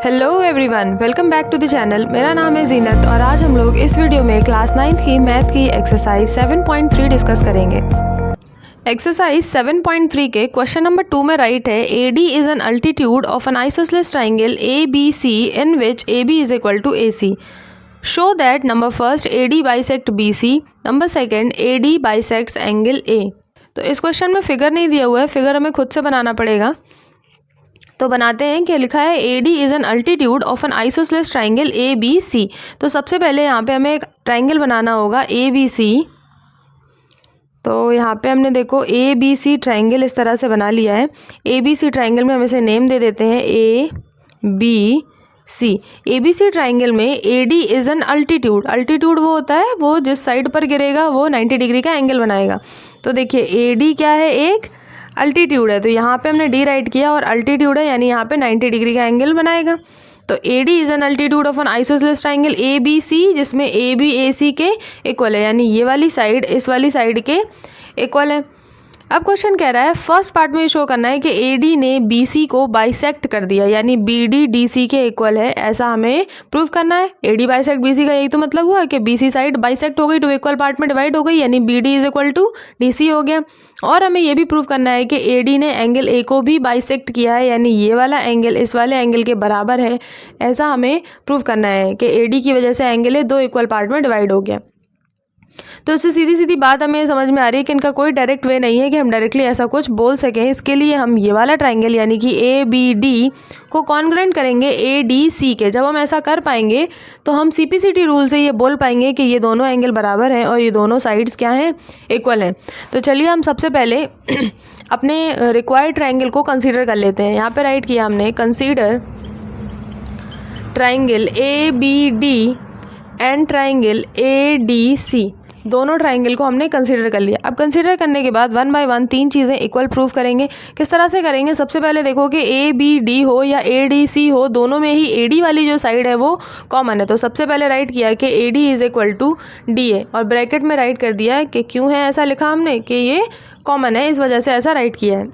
Hello everyone, welcome back to the channel. मेरा नाम है जीनत और आज हम लोग इस वीडियो में क्लास 9 की मैथ की एक्सरसाइज 7.3 डिस्कस करेंगे। एक्सरसाइज 7.3 के क्वेश्चन नंबर 2 में राइट है AD is an altitude of an isosceles triangle ABC in which AB is equal to AC। Show that number first AD bisect BC, number second AD bisects angle A। तो इस question में figure नहीं दिया हुआ है, figure हमें खुद से बनाना पड़ेगा। तो बनाते हैं कि लिखा है AD is an altitude of an isosceles triangle ABC। तो सबसे पहले यहाँ पे हमें एक ट्राइंगल बनाना होगा ABC। तो यहाँ पे हमने देखो ABC ट्राइंगल इस तरह से बना लिया है। ABC ट्राइंगल में हम इसे नेम दे देते हैं ABC। ABC ट्राइंगल में AD is an altitude, altitude वो होता है वो जिस साइड पर गिरेगा वो 90 डिग्री का एंगल बनाएगा। तो देखिए AD क्या है, एक अल्टीट्यूड है, तो यहाँ पे हमने D राइट किया और अल्टीट्यूड है यानी यहाँ पे 90 डिग्री का एंगल बनाएगा। तो AD is an altitude of an isosceles triangle ABC जिसमें AB AC के इक्वल है, यानी ये वाली साइड इस वाली साइड के इक्वल है। अब क्वेश्चन कह रहा है फर्स्ट पार्ट में शो करना है कि AD ने BC को बाइसेक्ट कर दिया, यानी BD DC के इक्वल है, ऐसा हमें प्रूव करना है। AD बाइसेक्ट BC का यही तो मतलब हुआ कि BC साइड बाइसेक्ट हो गई, टू इक्वल पार्ट में डिवाइड हो गई, यानी BD is equal to DC हो गया। और हमें ये भी प्रूव करना है कि AD ने एंगल A को भी बाइसेक्ट किया है, यानी ये वाला एंगल इस वाले एंगल के बराबर है, ऐसा हमें प्रूव करना है कि AD की वजह से एंगल दो इक्वल पार्ट में डिवाइड हो गया। तो इससे सीधी सीधी बात हमें समझ में आ रही है कि इनका कोई डायरेक्ट वे नहीं है कि हम डायरेक्टली ऐसा कुछ बोल सकें। इसके लिए हम ये वाला ट्राइंगल यानी कि ABD को कॉन्ग्रुएंट करेंगे ADC के। जब हम ऐसा कर पाएंगे तो हम CPCT रूल से ये बोल पाएंगे कि ये दोनों एंगल बराबर हैं और ये दोनों साइड्स क्या हैं, इक्वल हैं। तो चलिए हम सबसे पहले अपने रिक्वायर्ड ट्राइंगल को कंसीडर कर लेते हैं। यहाँ पर राइट किया हमने consider triangle ABD and triangle ADC, दोनों ट्राइंगल को हमने कंसीडर कर लिया। अब कंसीडर करने के बाद 1 बाय 1 तीन चीज़ें इक्वल प्रूफ करेंगे। किस तरह से करेंगे? सबसे पहले देखो कि ABD हो या ADC हो, दोनों में ही AD वाली जो साइड है वो कॉमन है। तो सबसे पहले राइट किया कि AD is equal to DA और ब्रैकेट में राइट कर दिया कि क्यों है ऐसा लिखा हमने कि ये कॉमन है, इस वजह से ऐसा राइट किया है।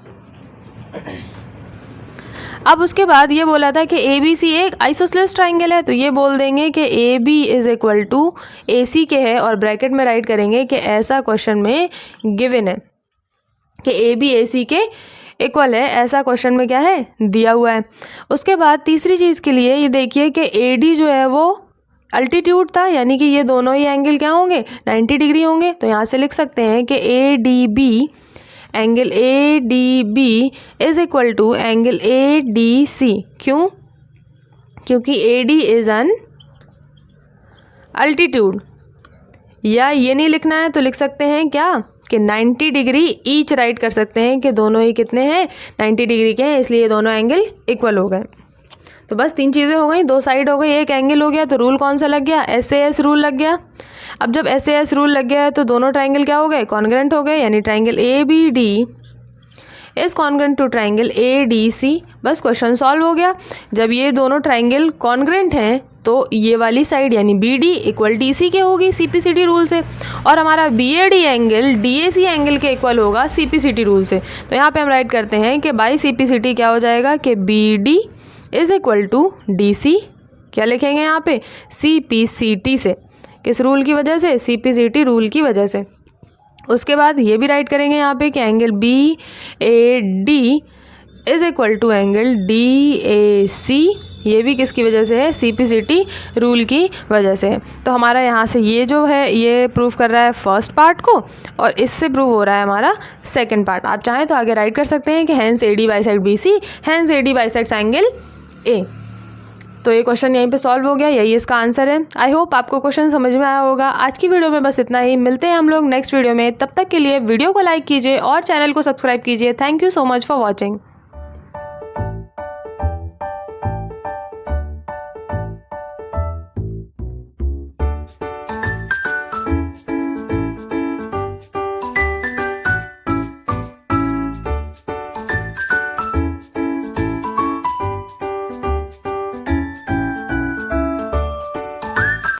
अब उसके बाद ये बोला था कि ABC एक आइसोसेलेस ट्राइंगल है, तो ये बोल देंगे कि AB is equal to AC के है और ब्रैकेट में राइट करेंगे कि ऐसा क्वेश्चन में गिवन है कि AB AC के इक्वल है, ऐसा क्वेश्चन में क्या है, दिया हुआ है। उसके बाद तीसरी चीज़ के लिए ये देखिए कि AD जो है वो अल्टीट्यूड था, यानी कि ये दोनों ही एंगल क्या होंगे, 90 डिग्री होंगे। तो यहाँ से लिख सकते हैं कि ADB angle ADB is equal to angle ADC। क्यों? क्योंकि AD इज एन अल्टीट्यूड। या ये नहीं लिखना है तो लिख सकते हैं क्या कि 90 डिग्री ईच राइट कर सकते हैं कि दोनों ही कितने हैं, 90 डिग्री के हैं, इसलिए दोनों एंगल इक्वल हो गए। तो बस तीन चीज़ें हो गई, दो साइड हो गई, एक एंगल हो गया। तो रूल कौन सा लग गया? SAS रूल लग गया। अब जब SAS रूल लग गया है तो दोनों ट्राइंगल क्या हो गए, कॉन्ग्रुएंट हो गए, यानी triangle ABD is congruent to triangle ADC। बस क्वेश्चन सॉल्व हो गया। जब ये दोनों ट्राइंगल कॉन्ग्रुएंट हैं तो ये वाली साइड यानी BD इक्वल DC के होगी CPCT रूल से, और हमारा BAD एंगल DAC एंगल के इक्वल होगा CPCT रूल से। तो यहाँ पे हम राइट करते हैं कि बाई CPCT क्या हो जाएगा कि BD is equal to DC, क्या लिखेंगे यहाँ पे, CPCT से। किस रूल की वजह से? CPCT रूल की वजह से। उसके बाद ये भी राइट करेंगे यहाँ पे कि angle BAD is equal to angle DAC, ये भी किसकी वजह से है, CPCT रूल की वजह से है। तो हमारा यहाँ से ये जो है ये प्रूफ कर रहा है फर्स्ट पार्ट को और इससे प्रूव हो रहा है हमारा सेकंड पार्ट। आप चाहें तो आगे राइट कर सकते हैं कि hence AD bisect BC, hence AD bisects angle A। तो ये क्वेश्चन यहीं पे सॉल्व हो गया, यही इसका आंसर है। आई होप आपको क्वेश्चन समझ में आया होगा। आज की वीडियो में बस इतना ही, मिलते हैं हम लोग नेक्स्ट वीडियो में। तब तक के लिए वीडियो को लाइक कीजिए और चैनल को सब्सक्राइब कीजिए। Thank you so much for watching.